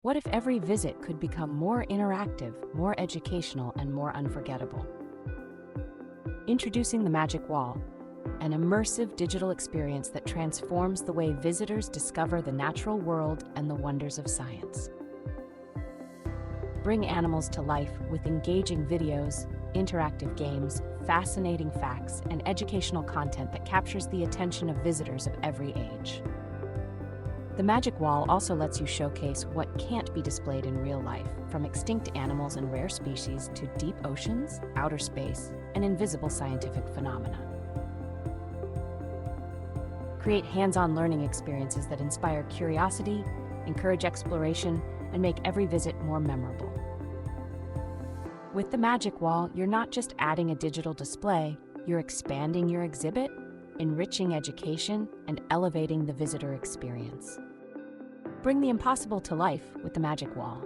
What if every visit could become more interactive, more educational, and more unforgettable? Introducing the Magic Wall, an immersive digital experience that transforms the way visitors discover the natural world and the wonders of science. Bring animals to life with engaging videos, interactive games, fascinating facts, and educational content that captures the attention of visitors of every age. The Magic Wall also lets you showcase what can't be displayed in real life, from extinct animals and rare species to deep oceans, outer space, and invisible scientific phenomena. Create hands-on learning experiences that inspire curiosity, encourage exploration, and make every visit more memorable. With the Magic Wall, you're not just adding a digital display, you're expanding your exhibit, enriching education, and elevating the visitor experience. Bring the impossible to life with the Magic Wall.